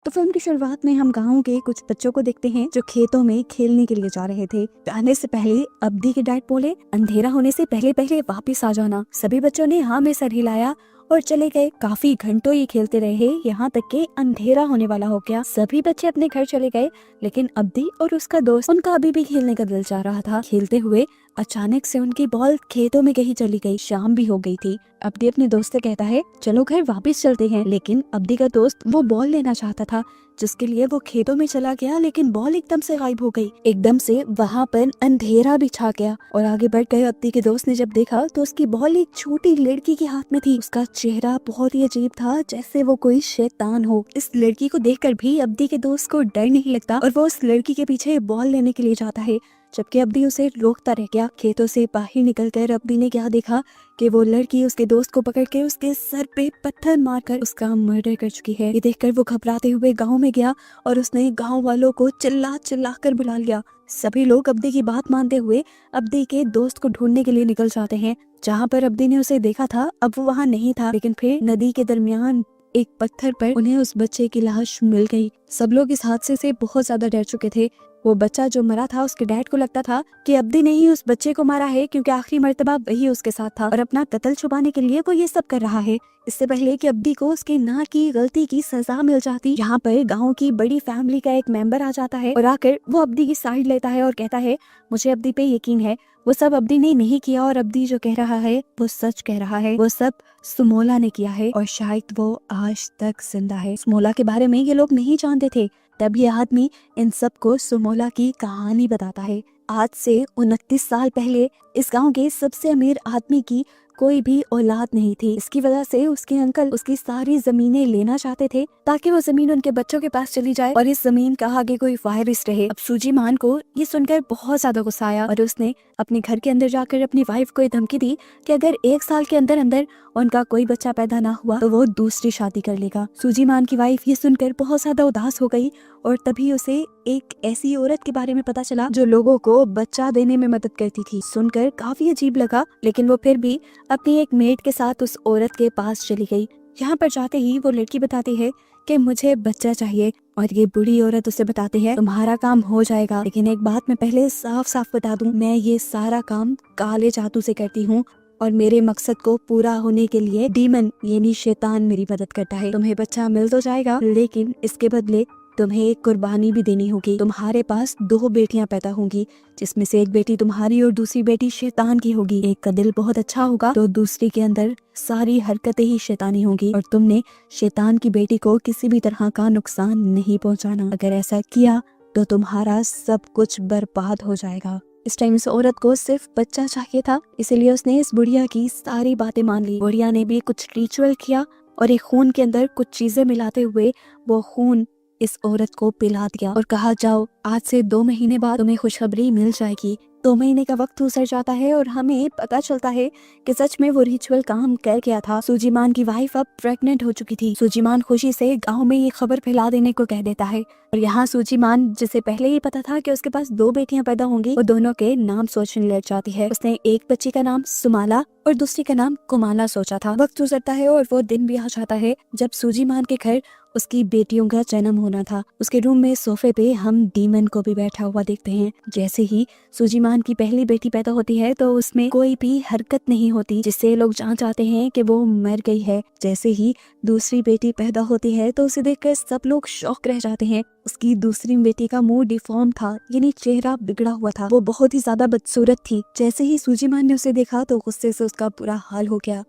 तो फिल्म की शुरुआत में हम गाँव के कुछ बच्चों को देखते हैं जो खेतों में खेलने के लिए जा रहे थे। जाने से पहले अब्दी के डैड बोले, अंधेरा होने से पहले पहले वापस आ जाना। सभी बच्चों ने हाँ में सर हिलाया और चले गए। काफी घंटों ये खेलते रहे, यहाँ तक के अंधेरा होने वाला हो गया। सभी बच्चे अपने घर चले गए, लेकिन अब्दी और उसका दोस्त, उनका अभी भी खेलने का दिल चाह रहा था। खेलते हुए अचानक से उनकी बॉल खेतों में कहीं चली गई। शाम भी हो गई थी। अब्दी अपने दोस्त से कहता है, चलो घर वापस चलते हैं। लेकिन अब्दी का दोस्त वो बॉल लेना चाहता था, जिसके लिए वो खेतों में चला गया, लेकिन बॉल एकदम से गायब हो गई। एकदम से वहाँ पर अंधेरा भी छा गया और आगे बढ़ गए। अब्दी के दोस्त ने जब देखा तो उसकी बॉल एक छोटी लड़की के हाथ में थी। उसका चेहरा बहुत ही अजीब था, जैसे वो कोई शैतान हो। इस लड़की को देखकर भी अब्दी के दोस्त को डर नहीं लगता और वो उस लड़की के पीछे बॉल लेने के लिए जाता है, जबकि अब्दी उसे रोकता रह गया। खेतों से बाहर निकलकर अब्दी ने क्या देखा कि वो लड़की उसके दोस्त को पकड़ के उसके सर पे पत्थर मारकर उसका मर्डर कर चुकी है। ये देखकर वो घबराते हुए गांव में गया और उसने गांव वालों को चिल्ला चिल्ला कर बुला लिया। सभी लोग अब्दी की बात मानते हुए अब्दी के दोस्त को ढूंढने के लिए निकल जाते हैं। जहाँ पर अब्दी ने उसे देखा था, अब वो वहाँ नहीं था, लेकिन फिर नदी के दरमियान एक पत्थर पर उन्हें उस बच्चे की लाश मिल गई। सब लोग इस हादसे से बहुत ज्यादा डर चुके थे। वो बच्चा जो मरा था, उसके डैड को लगता था कि अब्दी ने ही उस बच्चे को मारा है, क्योंकि आखिरी मर्तबा वही उसके साथ था और अपना कत्ल छुपाने के लिए वो ये सब कर रहा है। इससे पहले कि अब्दी को उसके ना की गलती की सजा मिल जाती, यहाँ पर गांव की बड़ी फैमिली का एक मेंबर आ जाता है और आकर वो अब्दी की साइड लेता है और कहता है, मुझे अब्दी पे यकीन है, वो सब अब्दी ने नहीं किया और अब्दी जो कह रहा है वो सच कह रहा है। वो सब सुमोला ने किया है और शायद वो आज तक जिंदा है। सुमोला के बारे में ये लोग नहीं जानते थे। तब ये आदमी इन सबको सुमोला की कहानी बताता है। आज से 29 साल पहले इस गांव के सबसे अमीर आदमी की कोई भी औलाद नहीं थी। इसकी वजह से उसके अंकल उसकी सारी जमीनें लेना चाहते थे, ताकि वो जमीन उनके बच्चों के पास चली जाए और इस जमीन का आगे कोई वारिस रहे। अब सूजी मान को ये सुनकर बहुत ज्यादा गुस्सा आया और उसने अपने घर के अंदर जाकर अपनी वाइफ को धमकी दी कि अगर 1 साल के अंदर अंदर उनका कोई बच्चा पैदा ना हुआ तो वो दूसरी शादी कर लेगा। सूजी मान की वाइफ ये सुनकर बहुत ज्यादा उदास हो गई और तभी उसे एक ऐसी औरत के बारे में पता चला जो लोगों को बच्चा देने में मदद करती थी। सुनकर काफी अजीब लगा, लेकिन वो फिर भी अपनी एक मेड के साथ उस औरत के पास चली गई। यहाँ पर जाते ही वो लड़की बताती है कि मुझे बच्चा चाहिए और ये बुढ़ी औरत उसे बताती है, तुम्हारा काम हो जाएगा, लेकिन एक बात मैं पहले साफ साफ बता दूं, मैं ये सारा काम काले जादू से करती हूँ और मेरे मकसद को पूरा होने के लिए डीमन यानी शैतान मेरी मदद करता है। तुम्हें बच्चा मिल तो जाएगा, लेकिन इसके बदले तुम्हें एक कुर्बानी भी देनी होगी। तुम्हारे पास 2 बेटियां पैदा होंगी, जिसमें से एक बेटी तुम्हारी और दूसरी बेटी शैतान की होगी। एक का दिल बहुत अच्छा होगा तो दूसरी के अंदर सारी हरकतें ही शैतानी होंगी और तुमने शैतान की बेटी को किसी भी तरह का नुकसान नहीं पहुंचाना। अगर ऐसा किया तो तुम्हारा सब कुछ बर्बाद हो जाएगा। इस टाइम इस औरत को सिर्फ बच्चा चाहिए था, इसलिए उसने इस बुढ़िया की सारी बातें मान ली। बुढ़िया ने भी कुछ रिचुअल किया और एक खून के अंदर कुछ चीजें मिलाते हुए वो खून इस औरत को पिला दिया और कहा, जाओ आज से 2 महीने बाद तुम्हें खुशखबरी मिल जाएगी। 2 महीने का वक्त गुजर जाता है और हमें पता चलता है कि सच में वो रिचुअल काम कर गया था। सूजीमान की वाइफ अब प्रेग्नेंट हो चुकी थी। सूजीमान खुशी से गांव में ये खबर फैला देने को कह देता है और यहाँ सूजीमान, जिसे पहले ही पता था कि उसके पास 2 बेटियां पैदा होंगी, वो दोनों के नाम सोचने लग जाती है। उसने एक बच्ची का नाम सुमाला और दूसरी का नाम कुमाला सोचा था। वक्त गुजरता है और वो दिन भी आ जाता है जब सूजीमान के घर उसकी बेटियों का जन्म होना था। उसके रूम में सोफे पे हम डीमन को भी बैठा हुआ देखते हैं। जैसे ही सूजीमान की पहली बेटी पैदा होती है तो उसमें कोई भी हरकत नहीं होती, जिससे लोग जान जाते हैं कि वो मर गई है। जैसे ही दूसरी बेटी पैदा होती है तो उसे देखकर सब लोग शॉक रह जाते हैं। उसकी दूसरी बेटी का मुंह डिफॉर्म था, यानी चेहरा बिगड़ा हुआ था। वो बहुत ही ज्यादा बदसूरत थी। जैसे ही सूजीमान ने उसे देखा तो गुस्से से उसका बुरा हाल हो गया।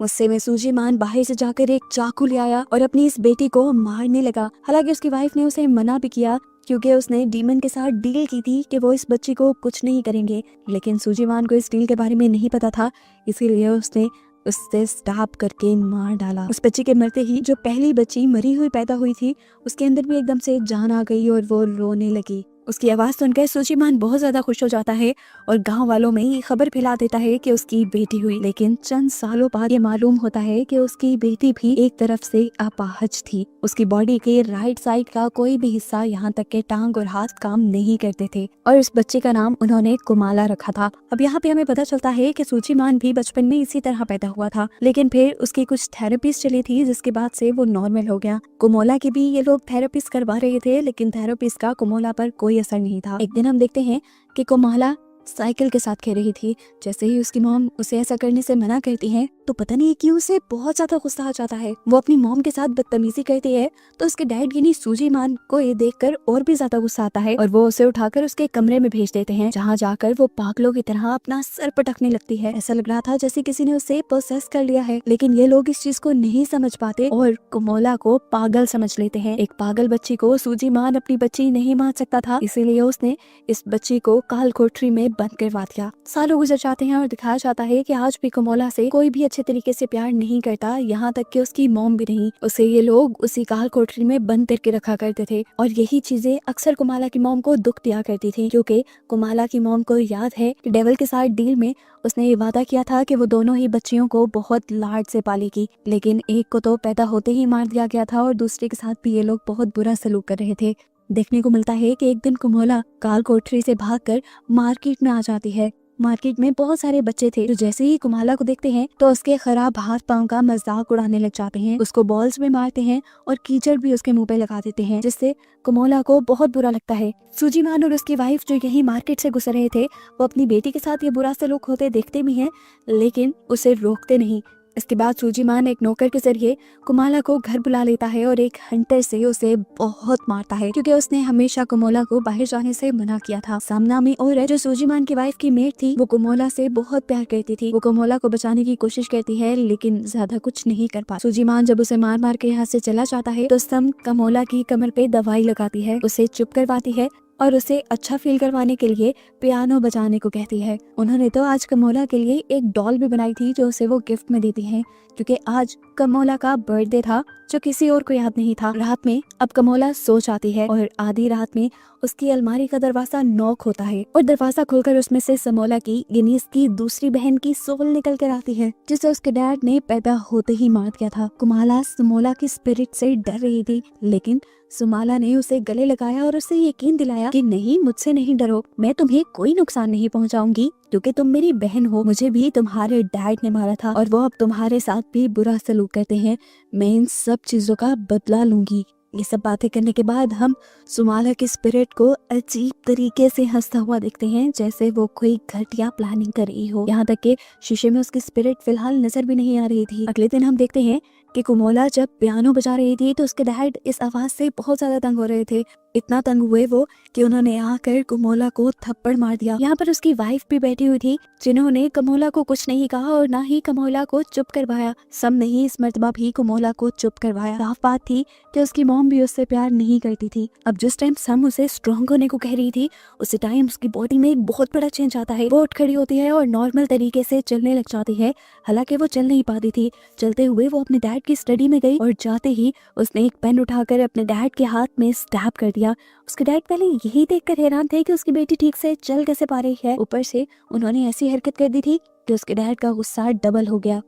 गुस्से में सूजीमान बाहर से जाकर एक चाकू ले आया और अपनी इस बेटी को मारने लगा। हालांकि उसकी वाइफ ने उसे मना भी किया, क्योंकि उसने डीमन के साथ डील की थी कि वो इस बच्ची को कुछ नहीं करेंगे, लेकिन सूजीमान को इस डील के बारे में नहीं पता था, इसीलिए उसने उससे स्टैब करके मार डाला। उस बच्ची के मरते ही जो पहली बच्ची मरी हुई पैदा हुई थी, उसके अंदर भी एकदम से जान आ गई और वो रोने लगी। उसकी आवाज सुनकर सुचिमान बहुत ज्यादा खुश हो जाता है और गांव वालों में ये खबर फैला देता है कि उसकी बेटी हुई। लेकिन चंद सालों बाद ये मालूम होता है कि उसकी बेटी भी एक तरफ से अपाहज थी। उसकी बॉडी के राइट साइड का कोई भी हिस्सा, यहाँ तक के टांग और हाथ काम नहीं करते थे और इस बच्चे का नाम उन्होंने कुमाला रखा था। अब यहाँ पे हमें पता चलता है कि सुचिमान भी बचपन में इसी तरह पैदा हुआ था, लेकिन फिर उसकी कुछ थेरेपीज चली थी जिसके बाद से वो नॉर्मल हो गया। कुमोला की भी ये लोग थेरेपीज करवा रहे थे, लेकिन थेरेपीज का कुमोला पर कोई असर नहीं था। एक दिन हम देखते हैं कि कुमाला साइकिल के साथ खेल रही थी। जैसे ही उसकी मॉम उसे ऐसा करने से मना करती है तो पता नहीं क्यों उसे बहुत ज्यादा गुस्सा आ जाता है। वो अपनी मॉम के साथ बदतमीजी करती है तो उसके डैड यानी सुजीमान को ये देखकर और भी ज्यादा गुस्सा आता है और वो उसे उठाकर उसके कमरे में भेज देते हैं, जहाँ जाकर वो पागलों की तरह अपना सर पटकने लगती है। ऐसा लग रहा था जैसे किसी ने उसे पोसेस कर लिया है, लेकिन ये लोग इस चीज को नहीं समझ पाते और कुमोला को पागल समझ लेते हैं। एक पागल बच्ची को सुजीमान अपनी बच्ची नहीं मान सकता था, इसीलिए उसने इस बच्ची को काल कोठरी में बंद करवा दिया। सालों गुजर जाते हैं और दिखाया जाता है कि आज भी कुमोला से कोई भी अच्छे तरीके से प्यार नहीं करता, यहाँ तक कि उसकी मॉम भी नहीं। उसे ये लोग उसी काल कोठरी में बंद करके रखा करते थे और यही चीजें अक्सर कुमाला की मॉम को दुख दिया करती थी, क्योंकि कुमाला की मॉम को याद है कि डेविल के साथ डील में उसने ये वादा किया था कि वो दोनों ही बच्चियों को बहुत लाड से पालेगी, लेकिन एक को तो पैदा होते ही मार दिया गया था और दूसरे के साथ भी ये लोग बहुत बुरा सलूक कर रहे थे। देखने को मिलता है कि एक दिन कुमोला काल कोठरी से भागकर मार्केट में आ जाती है। मार्केट में बहुत सारे बच्चे थे जो जैसे ही कुमाला को देखते हैं तो उसके खराब हाथ पांव का मजाक उड़ाने लग जाते हैं, उसको बॉल्स में मारते हैं और कीचड़ भी उसके मुंह पे लगा देते हैं, जिससे कुमोला को बहुत बुरा लगता है। सुजीमान और उसकी वाइफ जो यही मार्केट से गुजर रहे थे वो अपनी बेटी के साथ ये बुरा सलूक होते देखते भी हैं, लेकिन उसे रोकते नहीं। इसके बाद सुजीमान एक नौकर के जरिए कुमाला को घर बुला लेता है और एक हंटर से उसे बहुत मारता है, क्योंकि उसने हमेशा कुमोला को बाहर जाने से मना किया था। सामना में और जो सुजीमान की वाइफ की मेट थी वो कुमोला से बहुत प्यार करती थी। वो कुमोला को बचाने की कोशिश करती है लेकिन ज्यादा कुछ नहीं कर पाती। सुजीमान जब उसे मार मार के यहाँ से चला जाता है तो सम कुमोला की कमर पे दवाई लगाती है, उसे चुप करवाती है और उसे अच्छा फील करवाने के लिए पियानो बजाने को कहती है। उन्होंने तो आज कुमोला के लिए एक डॉल भी बनाई थी जो उसे वो गिफ्ट में देती है, क्योंकि आज कुमोला का बर्थडे था जो किसी और को याद नहीं था। रात में अब कुमोला सो जाती है और आधी रात में उसकी अलमारी का दरवाजा नॉक होता है और दरवाजा खोलकर उसमें से समोला की यानी इसकी दूसरी बहन की सोल निकल कर आती है, जिसे उसके डैड ने पैदा होते ही मार दिया था। कुमाला समोला की स्पिरिट से डर रही थी, लेकिन सुमाला ने उसे गले लगाया और उसे यकीन दिलाया कि नहीं, मुझसे नहीं डरो, मैं तुम्हें कोई नुकसान नहीं पहुंचाऊंगी क्योंकि तुम मेरी बहन हो। मुझे भी तुम्हारे डैड ने मारा था और वो अब तुम्हारे साथ भी बुरा सलूक करते हैं। मैं इन सब चीजों का बदला लूंगी। ये सब बातें करने के बाद हम सुमाला की स्पिरिट को अजीब तरीके से हंसता हुआ देखते हैं, जैसे वो कोई घटिया प्लानिंग कर रही हो। यहाँ तक कि शीशे में उसकी स्पिरिट फिलहाल नजर भी नहीं आ रही थी। अगले दिन हम देखते हैं कि कुमोला जब पियानो बजा रही थी तो उसके डैड इस आवाज से बहुत ज्यादा तंग हो रहे थे। इतना तंग हुए वो कि उन्होंने आकर कुमोला को थप्पड़ मार दिया। यहाँ पर उसकी वाइफ भी बैठी हुई थी, जिन्होंने कुमोला को कुछ नहीं कहा और ना ही कुमोला को चुप करवाया। सब ने ही इस मर्तबा भी कुमोला को चुप करवाया। साफ बात थी कि उसकी मॉम भी उससे प्यार नहीं करती थी। अब जिस टाइम सम उसे स्ट्रॉन्ग होने को कह रही थी उसी टाइम उसकी बॉडी में एक बहुत बड़ा चेंज आता है। वो उठ खड़ी होती है और नॉर्मल तरीके से चलने लग जाती है। हालांकि वो चल नहीं पाती थी। चलते हुए वो अपने डैड की स्टडी में गई और जाते ही उसने एक पेन उठाकर अपने डैड के हाथ में स्टैब कर दिया। उसके डैड पहले यही देखकर हैरान थे कि उसकी बेटी ठीक से चल कैसे पा रही है। ऊपर से उन्होंने ऐसी हरकत कर दी थी कि उसके डैड का गुस्सा डबल हो गया।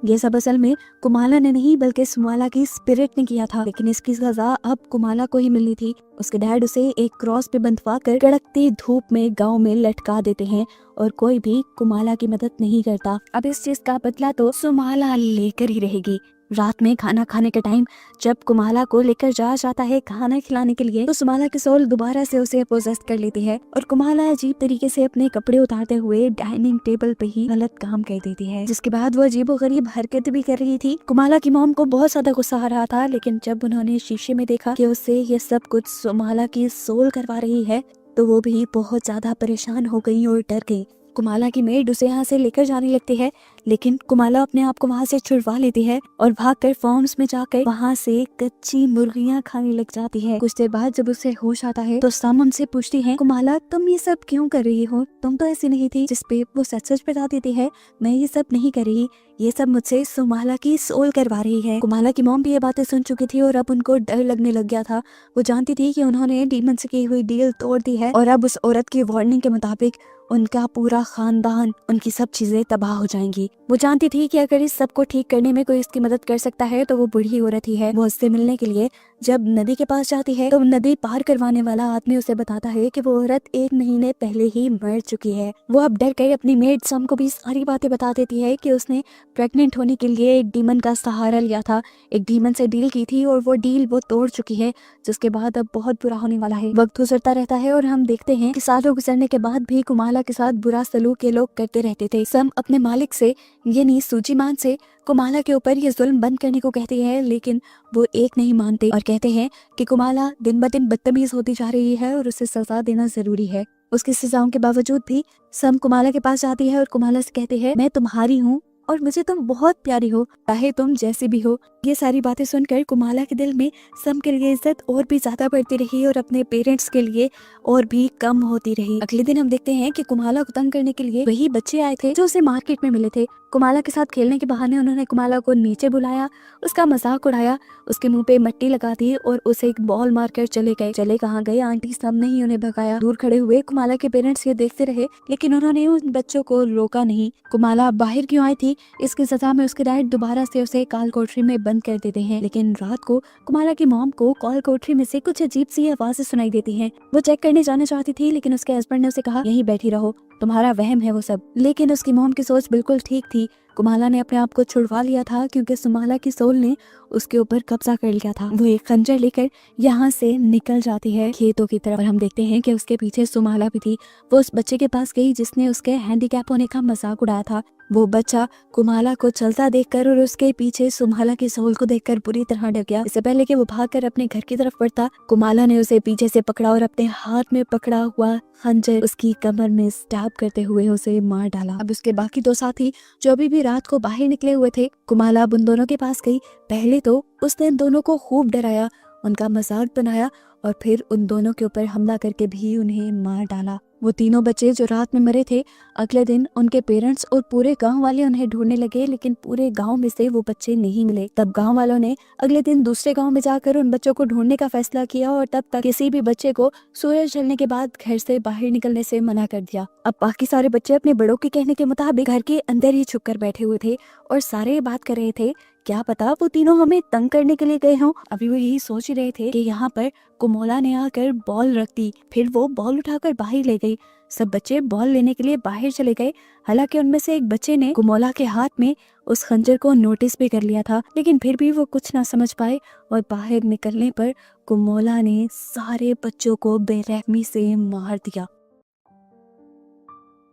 ये सब असल में कुमाला ने नहीं बल्कि सुमाला की स्पिरिट ने किया था, लेकिन इसकी सजा अब कुमाला को ही मिलनी थी। उसके डैड उसे एक क्रॉस पे बंधवा कर कड़कती धूप में गांव में लटका देते हैं और कोई भी कुमाला की मदद नहीं करता। अब इस चीज का बदला तो सुमाला लेकर ही रहेगी। रात में खाना खाने के टाइम जब कुमाला को लेकर जाता है खाना खिलाने के लिए तो सुमाला की सोल दोबारा से उसे पोजेस कर लेती है और कुमाला अजीब तरीके से अपने कपड़े उतारते हुए डाइनिंग टेबल पे ही गलत काम कर देती है, जिसके बाद वो अजीबोगरीब हरकत भी कर रही थी। कुमाला की मॉम को बहुत ज्यादा गुस्सा आ रहा था, लेकिन जब उन्होंने शीशे में देखा कि उससे ये सब कुछ सुमाला की सोल करवा रही है तो वो भी बहुत ज्यादा परेशान हो गई और डर गई। कुमाला की मेड उसे यहाँ से लेकर जाने लगती है, लेकिन कुमाला अपने आप को वहाँ से छुड़वा लेती है और भागकर फार्म्स में जाकर वहाँ से कच्ची मुर्गियाँ खाने लग जाती है। कुछ देर बाद जब उसे होश आता है तो सम उनसे पूछती है, कुमाला तुम ये सब क्यों कर रही हो, तुम तो ऐसी नहीं थी। जिसपे वो सच सच बता देती है, मैं ये सब नहीं कर रही, ये सब मुझसे सुमाला की सोल करवा रही है। कुमाला की मॉम भी ये बातें सुन चुकी थी और अब उनको डर लगने लग गया था। वो जानती थी कि उन्होंने डीमन से की हुई डील तोड़ दी है और अब उस औरत की वार्निंग के मुताबिक उनका पूरा खानदान, उनकी सब चीजें तबाह हो जाएंगी। वो जानती थी कि अगर इस सब को ठीक करने में कोई इसकी मदद कर सकता है तो वो बूढ़ी औरत ही है। वो उससे मिलने के लिए जब नदी के पास जाती है तो नदी पार करवाने वाला आदमी उसे बताता है कि वो औरत 1 महीने पहले ही मर चुकी है। वो अब डर कर अपनी मेड सम को भी सारी बातें बता देती है कि उसने प्रेग्नेंट होने के लिए एक डीमन का सहारा लिया था, एक डीमन से डील की थी और वो डील वो तोड़ चुकी है, जिसके बाद अब बहुत बुरा होने वाला है। वक्त गुजरता रहता है और हम देखते हैं कि सालों गुजरने के बाद भी कुमाला के साथ बुरा सलूक ये लोग करते रहते थे। सम अपने मालिक से यानी सूजीमान से कुमाला के ऊपर ये जुल्म बंद करने को कहती है, लेकिन वो एक नहीं मानते और कहते हैं कि कुमाला दिन ब दिन बदतमीज होती जा रही है और उसे सजा देना जरूरी है। उसकी सजाओं के बावजूद भी सम कुमाला के पास जाती है और कुमाला से कहते हैं, मैं तुम्हारी हूँ और मुझे तुम बहुत प्यारी हो, चाहे तुम जैसी भी हो। ये सारी बातें सुनकर कुमाला के दिल में सम के लिए इज्जत और भी ज्यादा बढ़ती रही और अपने पेरेंट्स के लिए और भी कम होती रही। अगले दिन हम देखते हैं कि कुमाला को तंग करने के लिए वही बच्चे आए थे जो उसे मार्केट में मिले थे। कुमाला के साथ खेलने के बहाने उन्होंने कुमाला को नीचे बुलाया, उसका मजाक उड़ाया, उसके मुंह पे मट्टी लगा दी और उसे एक बॉल मारकर चले गए। चले कहाँ गए आंटी सब ने ही उन्हें भगाया। दूर खड़े हुए कुमाला के पेरेंट्स ये देखते रहे, लेकिन उन्होंने उन बच्चों को रोका नहीं। कुमाला बाहर क्यों आई थी, इसकी सजा में उसके डैड दोबारा से उसे काल कोठरी में बंद कर देते हैं। लेकिन रात को कुमाला की मॉम को काल कोठरी में से कुछ अजीब सी आवाजें सुनाई देती हैं। वो चेक करने जाना चाहती थी, लेकिन उसके हस्बैंड ने उसे कहा, यहीं बैठी रहो, तुम्हारा वहम है वो सब। लेकिन उसकी मॉम की सोच बिल्कुल ठीक थी। कुमाला ने अपने आप को छुड़वा लिया था क्योंकि सुमाला की सोल ने उसके ऊपर कब्जा कर लिया था। वो एक खंजर लेकर यहाँ से निकल जाती है खेतों की तरफ और हम देखते हैं कि उसके पीछे सुमाला भी थी। वो उस बच्चे के पास गई जिसने उसके हैंडीकैप होने का मजाक उड़ाया था। वो बच्चा कुमाला को चलता देखकर और उसके पीछे सुमाला की सोल को देखकर बुरी तरह डर गया। इससे पहले कि वो भागकर अपने घर की तरफ बढ़ता, कुमाला ने उसे पीछे से पकड़ा और अपने हाथ में पकड़ा हुआ खंजर उसकी कमर में स्टैब करते हुए उसे मार डाला। अब उसके बाकी 2 साथी जो अभी भी रात को बाहर निकले हुए थे, कुमाला अब उन दोनों के पास गई। पहले तो उसने इन दोनों को खूब डराया, उनका मजाक बनाया और फिर उन दोनों के ऊपर हमला करके भी उन्हें मार डाला। वो तीनों बच्चे जो रात में मरे थे, अगले दिन उनके पेरेंट्स और पूरे गांव वाले उन्हें ढूंढने लगे, लेकिन पूरे गांव में से वो बच्चे नहीं मिले। तब गांव वालों ने अगले दिन दूसरे गांव में जाकर उन बच्चों को ढूंढने का फैसला किया और तब तक किसी भी बच्चे को सूरज ढलने के बाद घर से बाहर निकलने से मना कर दिया। अब बाकी सारे बच्चे अपने बड़ों के कहने के मुताबिक घर के अंदर ही छुप कर बैठे हुए थे और सारे बात कर रहे थे, क्या पता वो तीनों हमें तंग करने के लिए गए हों। अभी वो यही सोच ही रहे थे कि यहाँ पर कुमोला ने आकर बॉल रख दी, फिर वो बॉल उठाकर बाहर ले गई। सब बच्चे बॉल लेने के लिए बाहर चले गए। हालांकि उनमें से एक बच्चे ने कुमोला के हाथ में उस खंजर को नोटिस भी कर लिया था, लेकिन फिर भी वो कुछ ना समझ पाए और बाहर निकलने पर कुमोला ने सारे बच्चों को बेरहमी से मार दिया।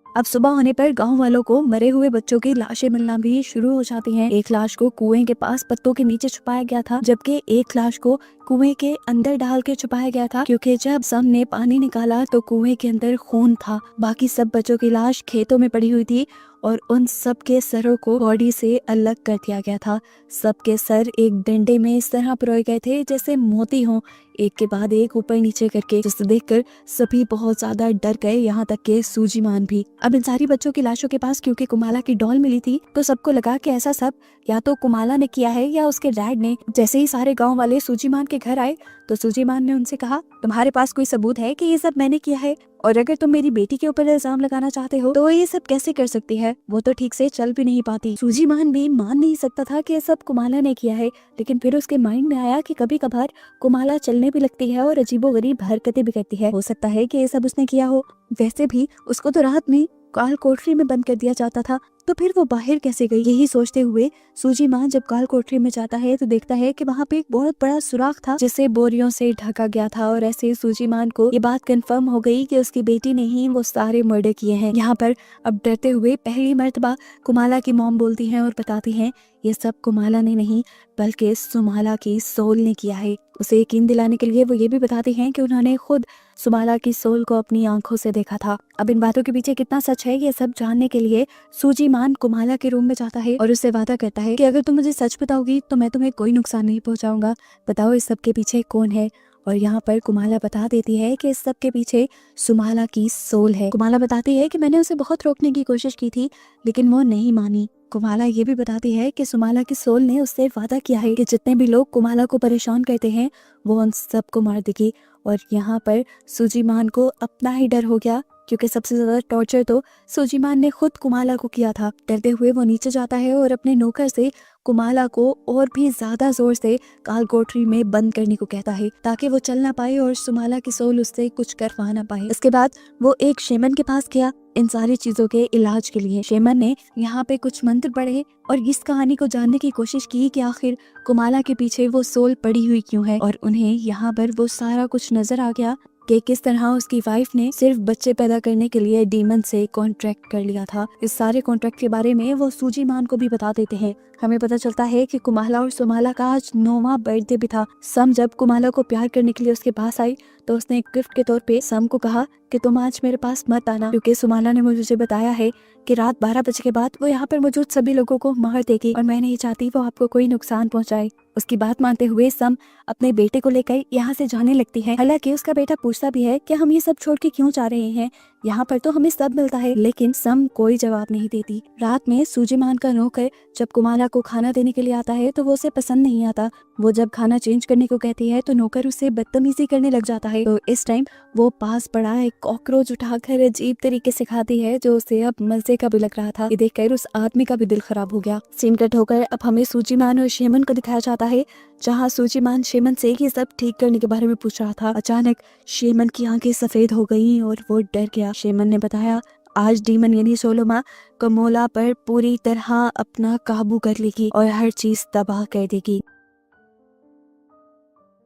अब सुबह होने पर गांव वालों को मरे हुए बच्चों की लाशें मिलना भी शुरू हो जाती हैं। एक लाश को कुएं के पास पत्तों के नीचे छुपाया गया था, जबकि एक लाश को कुएं के अंदर डाल के छुपाया गया था, क्योंकि जब सब ने पानी निकाला तो कुएं के अंदर खून था। बाकी सब बच्चों की लाश खेतों में पड़ी हुई थी और उन सब के सरों को बॉडी से अलग कर दिया गया था। सबके सर एक डंडे में इस तरह पिरोए गए थे जैसे मोती हों, एक के बाद एक ऊपर नीचे करके, जिसे देखकर सभी बहुत ज्यादा डर गए, यहाँ तक के सूजीमान भी। अब इन सारी बच्चों की लाशों के पास क्योंकि कुमाला की डॉल मिली थी, तो सबको लगा कि ऐसा सब या तो कुमाला ने किया है या उसके डैड ने। जैसे ही सारे गांव वाले सूजीमान के घर आए तो सूजीमान ने उनसे कहा, तुम्हारे पास कोई सबूत है कि ये सब मैंने किया है? और अगर तुम मेरी बेटी के ऊपर इल्जाम लगाना चाहते हो तो ये सब कैसे कर सकती है? वो तो ठीक से चल भी नहीं पाती। सूजीमान भी मान नहीं सकता था कि ये सब कुमाला ने किया है, लेकिन फिर उसके माइंड में आया कि कभी कभार कुमाला चलने भी लगती है और अजीबोगरीब हरकतें भी करती है, हो सकता है कि ये सब उसने किया हो। वैसे भी उसको तो रात में काल कोठरी में बंद कर दिया जाता था, तो फिर वो बाहर कैसे गई? यही सोचते हुए सूजीमान जब काल कोठरी में जाता है तो देखता है कि वहाँ पे एक बहुत बड़ा सुराख था जिसे बोरियों से ढका गया था, और ऐसे सूजीमान को ये बात कंफर्म हो गई कि उसकी बेटी ने ही वो सारे मर्डर किए हैं। यहाँ पर अब डरते हुए पहली मर्तबा कुमाला की मॉम बोलती हैं और बताती हैं, ये सब कुमाला ने नहीं बल्कि सुमाला की सोल ने किया है। उसे यकीन दिलाने के लिए वो ये भी बताते हैं कि उन्होंने खुद सुमाला की सोल को अपनी आंखों से देखा था। अब इन बातों के पीछे कितना सच है ये सब जानने के लिए सूजी मान कुमाला के रूम में जाता है और उससे वादा करता है कि अगर तुम मुझे सच बताओगी तो मैं तुम्हें कोई नुकसान नहीं पहुंचाऊंगा। बताओ इस सब के पीछे कौन है। और यहाँ पर कुमाला बता देती है कि इस सब के पीछे सुमाला की सोल है। कुमाला बताती है कि मैंने उसे बहुत रोकने की कोशिश की थी लेकिन वो नहीं मानी। कुमाला ये भी बताती है कि सुमाला की सोल ने उससे वादा किया है कि जितने भी लोग कुमाला को परेशान करते हैं वो उन सबको मार देगी। और यहाँ पर सूजीमान को अपना ही डर हो गया क्योंकि सबसे ज्यादा टॉर्चर तो सूजीमान ने खुद कुमाला को किया था। डरते हुए वो नीचे जाता है और अपने नौकर से कुमाला को और भी ज्यादा जोर से काल कोठरी में बंद करने को कहता है ताकि वो चल ना पाए और सुमाला की सोल उससे कुछ करवा ना पाए। इसके बाद वो एक शेमन के पास गया इन सारी चीजों के इलाज के लिए। शेमन ने यहाँ पे कुछ मंत्र पढ़े और इस कहानी को जानने की कोशिश की कि आखिर कुमाला के पीछे वो सोल पड़ी हुई क्यों है। और उन्हें यहाँ पर वो सारा कुछ नजर आ गया कि किस तरह उसकी वाइफ ने सिर्फ बच्चे पैदा करने के लिए डीमन से कॉन्ट्रैक्ट कर लिया था। इस सारे कॉन्ट्रैक्ट के बारे में वो सूजीमान को भी बता देते हैं। हमें पता चलता है कि कुमाला और सुमाला का आज 9वां बर्थडे भी था। सम जब कुमाला को प्यार करने के लिए उसके पास आई तो उसने एक गिफ्ट के तौर पे सम को कहा कि तुम आज मेरे पास मत आना क्योंकि सुमाला ने मुझे बताया है कि रात 12 बजे के बाद वो यहाँ पर मौजूद सभी लोगों को मार देगी और मैं नहीं चाहती वो आपको कोई नुकसान पहुँचाए। उसकी बात मानते हुए सम अपने बेटे को लेकर यहाँ से जाने लगती है। हालांकि उसका बेटा पूछता भी है कि हम ये सब छोड़ के क्यों जा रहे हैं, यहाँ पर तो हमें सब मिलता है, लेकिन सम कोई जवाब नहीं देती। रात में सूजीमान का नौकर जब कुमाला को खाना देने के लिए आता है तो वो उसे पसंद नहीं आता। वो जब खाना चेंज करने को कहती है तो नौकर उसे बदतमीजी करने लग जाता है। तो इस टाइम वो पास पड़ा एक कॉकरोच उठाकर अजीब तरीके से खाती है जो उसे अब मजे का भी लग रहा था। ये देखकर उस आदमी का भी दिल खराब हो गया। सीन कट होकर अब हमें सूजीमान और शेमन को दिखाया जाता है जहाँ सूजीमान शेमन से ये सब ठीक करने के बारे में पूछ रहा था। अचानक शेमन की आंखें सफेद हो गईं और वो डर गया। शेमन ने बताया आज डीमन यानी सोलोमा कमोला पर पूरी तरह अपना काबू कर लेगी और हर चीज तबाह कर देगी।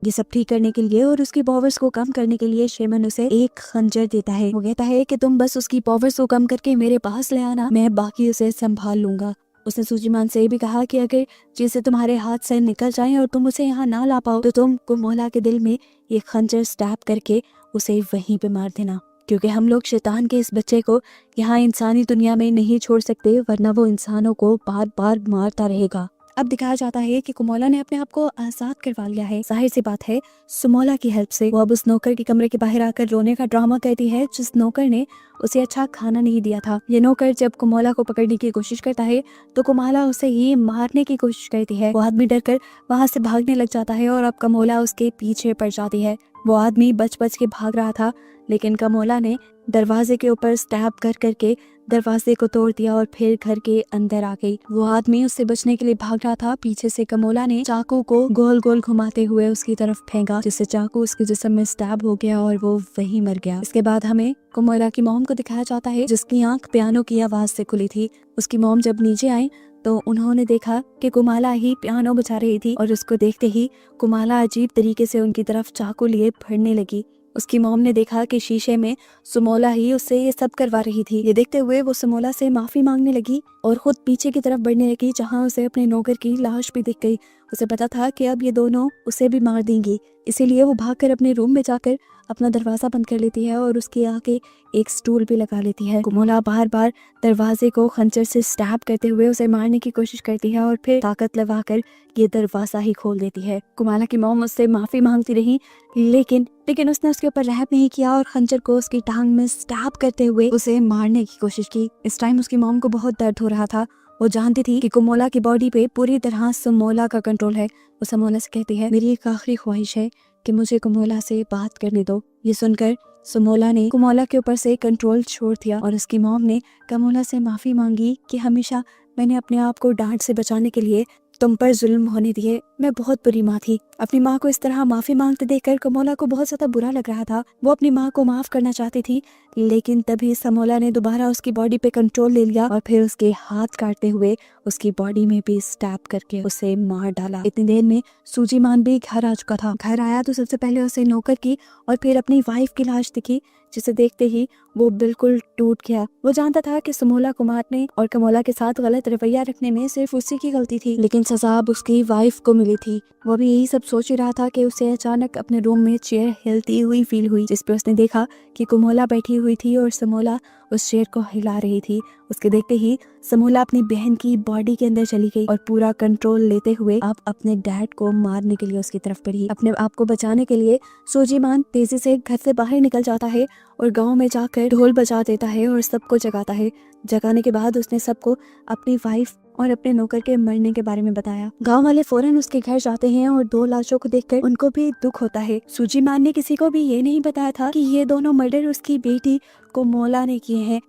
ये सब ठीक करने के लिए और उसकी पावर्स को कम करने के लिए शेमन उसे एक खंजर देता है। वो कहता है कि तुम बस उसकी पावर्स को कम करके मेरे पास ले आना, मैं बाकी उसे संभाल लूंगा। उसने सूजीमान से भी कहा कि अगर चीजें तुम्हारे हाथ से निकल जाएं और तुम उसे यहाँ ना ला पाओ तो तुम कुमोला के दिल में ये खंजर स्टैब करके उसे वहीं पे मार देना, क्योंकि हम लोग शैतान के इस बच्चे को यहाँ इंसानी दुनिया में नहीं छोड़ सकते वरना वो इंसानों को बार बार मारता रहेगा। अब दिखाया जाता है कि कुमोला ने अपने आप को आजाद करवा लिया है। जाहिर सी बात है सुमोला की हेल्प से। वो अब उस नौकर के कमरे के बाहर आकर रोने का ड्रामा करती है जिस नौकर ने उसे अच्छा खाना नहीं दिया था। ये नौकर जब कुमोला को पकड़ने की कोशिश करता है तो कुमोला उसे ही मारने की कोशिश करती है। वो आदमी डरकर वहां से भागने लग जाता है और अब कमोला उसके पीछे पड़ जाती है। वो आदमी बच बच के भाग रहा था लेकिन कमोला ने दरवाजे के ऊपर स्टैब कर करके दरवाजे को तोड़ दिया और फिर घर के अंदर आ गई। वो आदमी उससे बचने के लिए भाग रहा था। पीछे से कमोला ने चाकू को गोल गोल घुमाते हुए उसकी तरफ फेंका जिससे चाकू उसके जिस्म में स्टैब हो गया और वो वहीं मर गया। इसके बाद हमें कमोला की मॉम को दिखाया जाता है जिसकी आंख पियानो की आवाज से खुली थी। उसकी मॉम जब नीचे आई तो उन्होंने देखा कि कुमाला ही पियानो बजा रही थी और उसको देखते ही कुमाला अजीब तरीके से उनकी तरफ चाकू लिए बढ़ने लगी। उसकी मॉम ने देखा कि शीशे में सुमोला ही उससे ये सब करवा रही थी। ये देखते हुए वो सुमोला से माफी मांगने लगी और खुद पीछे की तरफ बढ़ने लगी जहां उसे अपने नौकर की लाश भी दिख गई। उसे पता था कि अब ये दोनों उसे भी मार देंगी, इसीलिए वो भागकर अपने रूम में जाकर अपना दरवाजा बंद कर लेती है और उसके आगे एक स्टूल भी लगा लेती है। कुमोला बार बार दरवाजे को खंजर से स्टैब करते हुए उसे मारने की कोशिश करती है और फिर ताकत लगाकर ये दरवाजा ही खोल देती है। कुमाला की मॉम उससे माफी मांगती रही लेकिन उसने उसके ऊपर रहम नहीं किया और खंजर को उसकी टांग में स्टैब करते हुए उसे मारने की कोशिश की। इस टाइम उसकी मॉम को बहुत दर्द हो रहा था। वो जानती थी कि कुमोला की बॉडी पे पूरी तरह सुमोला का कंट्रोल है। वो सुमोला से कहती है मेरी एक आखिरी ख्वाहिश है कि मुझे कुमोला से बात करने दो। ये सुनकर सुमोला ने कुमोला के ऊपर से कंट्रोल छोड़ दिया और उसकी मॉम ने कुमोला से माफी मांगी कि हमेशा मैंने अपने आप को डांट से बचाने के लिए तुम पर जुल्म होने दिए। मैं बहुत बुरी माँ थी। अपनी माँ को इस तरह माफी मांगते देखकर कमोला को बहुत ज्यादा बुरा लग रहा था। वो अपनी माँ को माफ करना चाहती थी लेकिन तभी समोला ने दोबारा उसकी बॉडी पे कंट्रोल ले लिया और फिर उसके हाथ काटते हुए उसकी बॉडी में भी स्टैब करके उसे मार डाला। इतनी देर में सूजीमान भी घर आ चुका था। घर आया तो सबसे पहले उसे नौकर की और फिर अपनी वाइफ की लाश दिखी जिसे देखते ही वो बिल्कुल टूट गया। वो जानता था कि समोला को मारने और कमोला के साथ गलत रवैया रखने में सिर्फ उसी की गलती थी, लेकिन सजा अब उसकी वाइफ को मिली थी। वो भी यही सब सोच ही रहा था कि उसे अचानक अपने रूम में चेयर हिलती हुई फील हुई, जिस पे उसने देखा कि कमोला बैठी हुई थी और समोला उस चेयर को हिला रही थी। उसके देखते ही समोला अपनी बहन की बॉडी के अंदर चली गई और पूरा कंट्रोल लेते हुए अब अपने डैड को मारने के लिए उसकी तरफ बढ़ी। अपने आप को बचाने के लिए सोजीमान तेजी से घर से बाहर निकल जाता है और गांव में जाकर ढोल बजा देता है और सबको जगाता है। जगाने के बाद उसने सबको अपनी वाइफ और अपने नौकर के मरने के बारे में बताया। गांव वाले फौरन उसके घर जाते हैं और 2 लाशों को देखकर उनको भी दुख होता है। सूजीमान ने किसी को भी ये नहीं बताया था कि ये दोनों मर्डर उसकी बेटी कमोला ने किए हैं।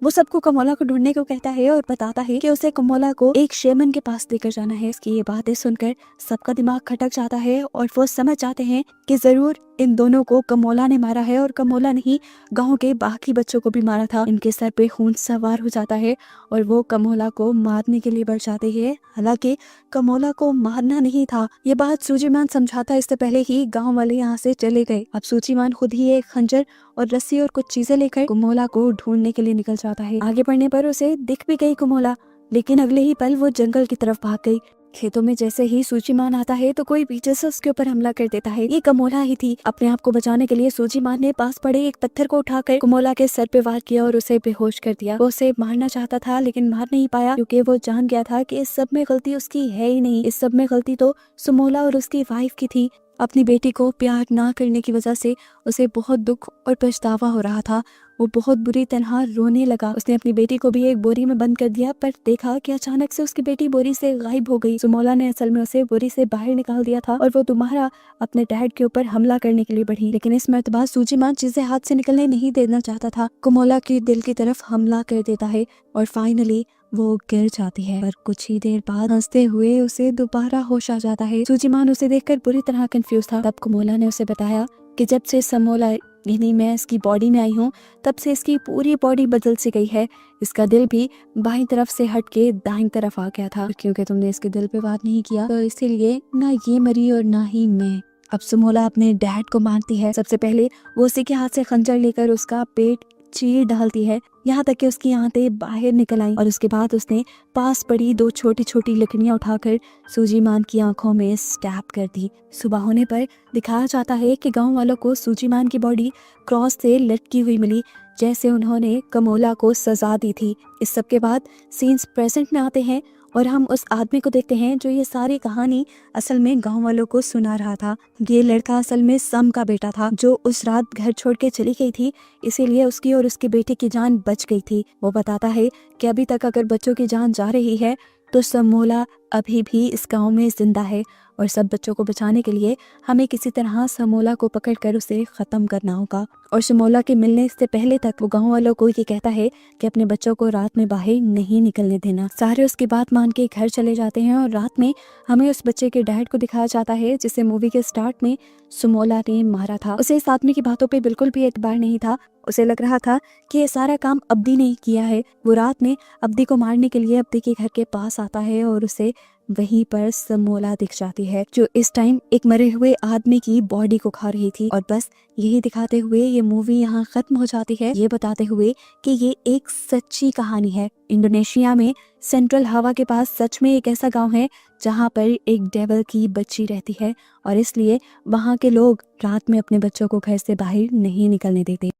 वो सबको कमोला को ढूंढने को कहता है और बताता है कि उसे कमोला को एक शेमन के पास लेकर जाना है। इसकी ये बातें सुनकर सबका दिमाग खटक जाता है और वो समझ जाते हैं कि जरूर इन दोनों को कमोला ने मारा है और कमोला ने ही गांव के बाकी बच्चों को भी मारा था। इनके सर पे खून सवार हो जाता है और वो कमोला को मारने के लिए बढ़ जाते हैं। हालांकि कमोला को मारना नहीं था, ये बात सूजीमान समझाता इससे पहले ही गांव वाले यहाँ से चले गए। अब सूजीमान खुद ही एक खंजर और रस्सी और कुछ चीजें लेकर कमोला को ढूंढने के लिए निकल जाता है। आगे बढ़ने पर उसे दिख भी गई कमोला, लेकिन अगले ही पल वो जंगल की तरफ भाग गई। खेतों में जैसे ही सूजीमान आता है तो कोई पीछे से उसके ऊपर हमला कर देता है। ये कमोला ही थी। अपने आप को बचाने के लिए सूजीमान ने पास पड़े एक पत्थर को उठाकर कमोला के सर पे वार किया और उसे बेहोश कर दिया। वो उसे मारना चाहता था लेकिन मार नहीं पाया, क्योंकि वो जान गया था कि इस सब में गलती उसकी है ही नहीं। इस सब में गलती तो समोला और उसकी वाइफ की थी। अपनी बेटी को प्यार ना करने की वजह से उसे बहुत दुख और पछतावा हो रहा था। वो बहुत बुरी तरह रोने लगा। उसने अपनी बेटी को भी एक बोरी में बंद कर दिया, पर देखा कि अचानक से उसकी बेटी बोरी से गायब हो गई। समोला ने असल में उसे बोरी से बाहर निकाल दिया था और वो दोबारा अपने डैड के ऊपर हमला करने के लिए बढ़ी। लेकिन इस मर्तबा सूजीमान चीजें हाथ से निकलने नहीं देना चाहता था। कमोला के दिल की तरफ हमला कर देता है और फाइनली वो गिर जाती है। पर कुछ ही देर बाद हंसते हुए उसे दोबारा होश आ जाता है। सूजीमान उसे देखकर बुरी तरह कंफ्यूज था। तब कमोला ने उसे बताया कि जब से समोला यानी मैं इसकी बॉडी में आई हूँ तब से इसकी पूरी बॉडी बदल सी गई है। इसका दिल भी बाईं तरफ से हट के दाईं तरफ आ गया था। क्योंकि तुमने इसके दिल पे वार नहीं किया तो इसीलिए ना ये मरी और ना ही मैं। अब समोला अपने डैड को मारती है। सबसे पहले वो उसी के हाथ से खंजर लेकर उसका पेट चीर डालती है, यहाँ तक कि उसकी आंतें बाहर निकल आई। और उसके बाद उसने पास पड़ी 2 छोटी छोटी लकड़ियां उठाकर सूजीमान की आंखों में स्टैब कर दी। सुबह होने पर दिखाया जाता है कि गांव वालों को सूजीमान की बॉडी क्रॉस से लटकी हुई मिली, जैसे उन्होंने कमोला को सजा दी थी। इस सब के बाद सीन्स प्रेजेंट में आते हैं और हम उस आदमी को देखते हैं जो ये सारी कहानी असल में गांव वालों को सुना रहा था। ये लड़का असल में सम का बेटा था जो उस रात घर छोड़ के चली गई थी, इसीलिए उसकी और उसके बेटे की जान बच गई थी। वो बताता है कि अभी तक अगर बच्चों की जान जा रही है तो समोला अभी भी इस गांव में जिंदा है और सब बच्चों को बचाने के लिए हमें किसी तरह समोला को पकड़कर उसे खत्म करना होगा। और समोला के मिलने से पहले तक वो गांव वालों को ये कहता है कि अपने बच्चों को रात में बाहर नहीं निकलने देना। सारे उसकी बात मान के घर चले जाते हैं और रात में हमें उस बच्चे के डैड को दिखाया जाता है जिसे मूवी के स्टार्ट में समोला ने मारा था। उसे इस आदमी की बातों पे बिल्कुल भी एतबार नहीं था। उसे लग रहा था कि ये सारा काम अब्दी ने किया है। वो रात में अब्दी को मारने के लिए अब्दी के घर के पास आता है और उसे वहीं पर समोला दिख जाती है जो इस टाइम एक मरे हुए आदमी की बॉडी को खा रही थी। और बस यही दिखाते हुए ये मूवी यहाँ खत्म हो जाती है, ये बताते हुए कि ये एक सच्ची कहानी है। इंडोनेशिया में सेंट्रल हवा के पास सच में एक ऐसा गांव है जहाँ पर एक डेविल की बच्ची रहती है और इसलिए वहाँ के लोग रात में अपने बच्चों को घर से बाहर नहीं निकलने देते।